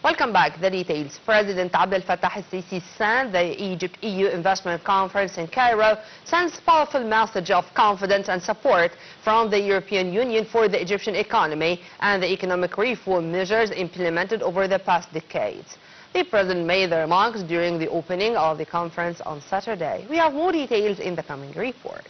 Welcome back. The details. President Abdel Fattah al-Sisi said the Egypt-EU Investment Conference in Cairo sends powerful message of confidence and support from the European Union for the Egyptian economy and the economic reform measures implemented over the past decades. The president made the remarks during the opening of the conference on Saturday. We have more details in the coming report.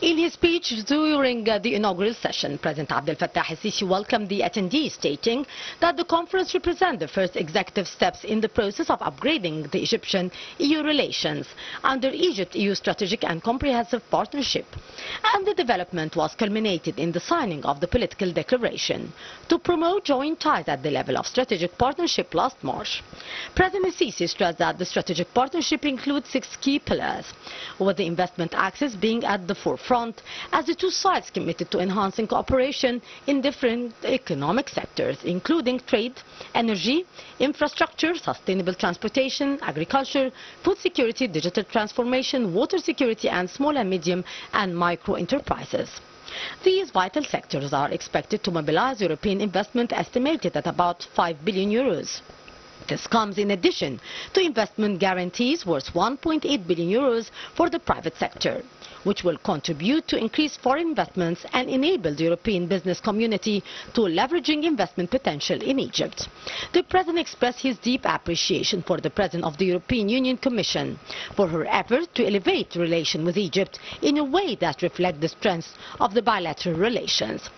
In his speech during the inaugural session, President Abdel Fattah al-Sisi welcomed the attendees, stating that the conference represents the first executive steps in the process of upgrading the Egyptian-EU relations under Egypt-EU strategic and comprehensive partnership. And the development was culminated in the signing of the political declaration to promote joint ties at the level of strategic partnership last March. President al-Sisi stressed that the strategic partnership includes 6 key pillars, with the investment axis being at the forefront, as the two sides committed to enhancing cooperation in different economic sectors, including trade, energy, infrastructure, sustainable transportation, agriculture, food security, digital transformation, water security, and small and medium and micro enterprises. These vital sectors are expected to mobilize European investment estimated at about €5 billion. This comes in addition to investment guarantees worth €1.8 billion for the private sector, which will contribute to increased foreign investments and enable the European business community to leveraging investment potential in Egypt. The President expressed his deep appreciation for the President of the European Union Commission for her effort to elevate relations with Egypt in a way that reflects the strength of the bilateral relations.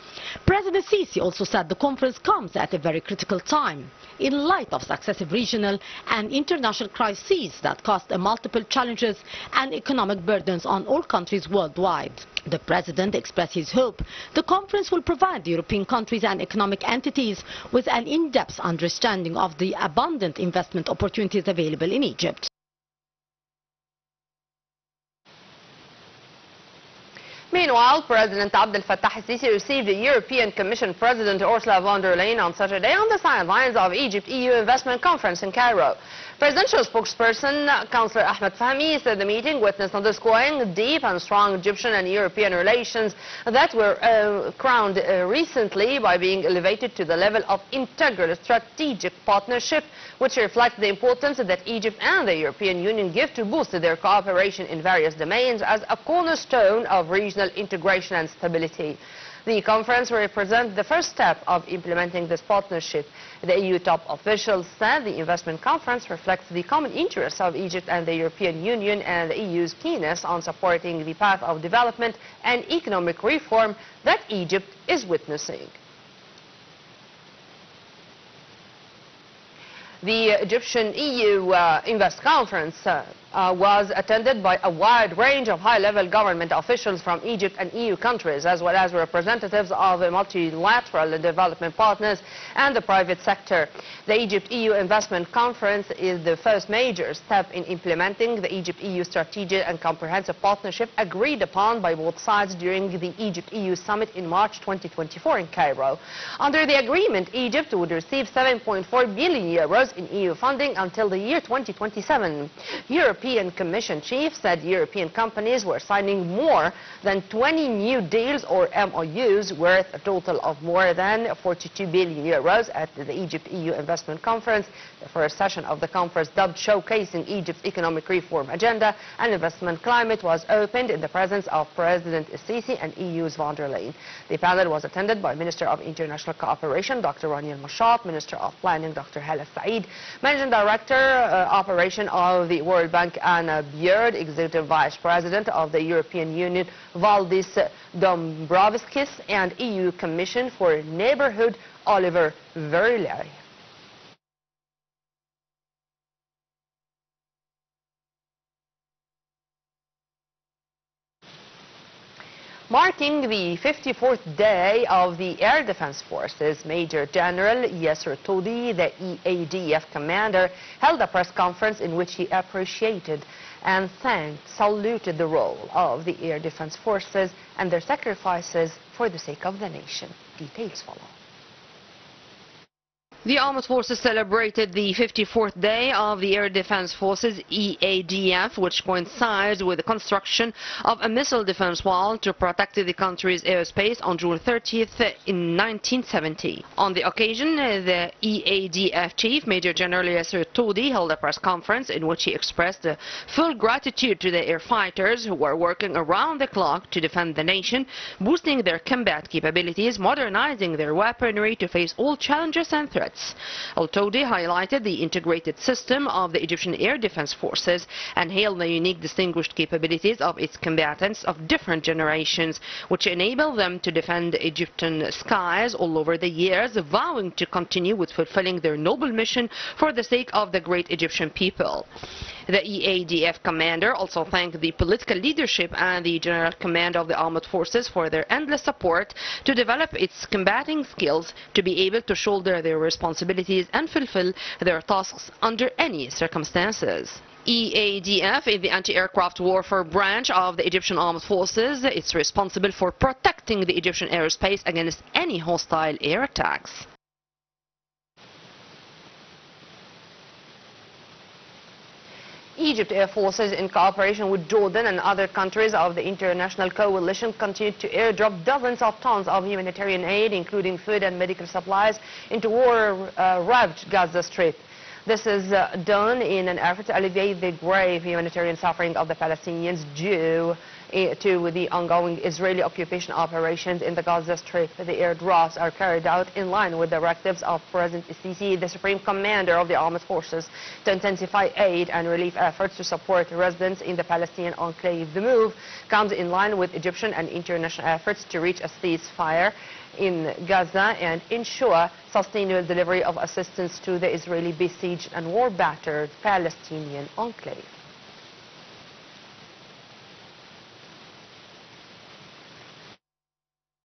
President Sisi also said the conference comes at a very critical time in light of successive regional and international crises that cause multiple challenges and economic burdens on all countries worldwide. The President expressed his hope the conference will provide the European countries and economic entities with an in-depth understanding of the abundant investment opportunities available in Egypt. Meanwhile, President Abdel Fattah al-Sisi received the European Commission President Ursula von der Leyen on Saturday on the sidelines of Egypt-EU Investment Conference in Cairo. Presidential spokesperson Councillor Ahmed Fahmy said the meeting witnessed underscoring deep and strong Egyptian and European relations that were crowned recently by being elevated to the level of integral strategic partnership, which reflects the importance that Egypt and the European Union give to boost their cooperation in various domains as a cornerstone of regional integration and stability. The conference will represent the first step of implementing this partnership. The EU top officials said the investment conference reflects the common interests of Egypt and the European Union and the EU's keenness on supporting the path of development and economic reform that Egypt is witnessing. The Egyptian-EU Invest Conference was attended by a wide range of high-level government officials from Egypt and EU countries, as well as representatives of multilateral development partners and the private sector. The Egypt-EU Investment Conference is the first major step in implementing the Egypt-EU Strategic and Comprehensive Partnership agreed upon by both sides during the Egypt-EU Summit in March 2024 in Cairo. Under the agreement, Egypt would receive €7.4 billion in EU funding until the year 2027. European Commission chief said European companies were signing more than 20 new deals or MOUs worth a total of more than €42 billion at the Egypt-EU Investment Conference. The first session of the conference, dubbed Showcasing Egypt's Economic Reform Agenda and Investment Climate, was opened in the presence of President al-Sisi and EU's von der Leyen. The panel was attended by Minister of International Cooperation, Dr. Rania al-Mashat, Minister of Planning, Dr. Hala Said, Managing Director, Operation of the World Bank, Anna Björd, Executive Vice President of the European Union, Valdis Dombrovskis, and EU Commission for Neighbourhood, Oliver Verley. Marking the 54th day of the Air Defense Forces, Major General Yasser Todi, the EADF commander, held a press conference in which he appreciated and saluted the role of the Air Defense Forces and their sacrifices for the sake of the nation. Details follow. The Armed Forces celebrated the 54th day of the Air Defense Forces EADF, which coincides with the construction of a missile defense wall to protect the country's airspace on June 30th in 1970. On the occasion, the EADF chief, Major General Yasser Todi, held a press conference in which he expressed full gratitude to the air fighters who are working around the clock to defend the nation, boosting their combat capabilities, modernizing their weaponry to face all challenges and threats. Al-Todi highlighted the integrated system of the Egyptian Air Defense Forces and hailed the unique distinguished capabilities of its combatants of different generations, which enable them to defend Egyptian skies all over the years, vowing to continue with fulfilling their noble mission for the sake of the great Egyptian people. The EADF commander also thanked the political leadership and the General Command of the Armed Forces for their endless support to develop its combating skills to be able to shoulder their responsibilities and fulfill their tasks under any circumstances. EADF is the anti-aircraft warfare branch of the Egyptian Armed Forces. It's responsible for protecting the Egyptian airspace against any hostile air attacks. Egypt Air Forces, in cooperation with Jordan and other countries of the international coalition, continued to airdrop dozens of tons of humanitarian aid, including food and medical supplies, into war-ravaged Gaza Strip. This is done in an effort to alleviate the grave humanitarian suffering of the Palestinians due to the ongoing Israeli occupation operations in the Gaza Strip. The airdrops are carried out in line with directives of President Sisi, the Supreme Commander of the Armed Forces, to intensify aid and relief efforts to support residents in the Palestinian enclave. The move comes in line with Egyptian and international efforts to reach a ceasefire in Gaza and ensure sustainable delivery of assistance to the Israeli besieged and war-battered Palestinian enclave.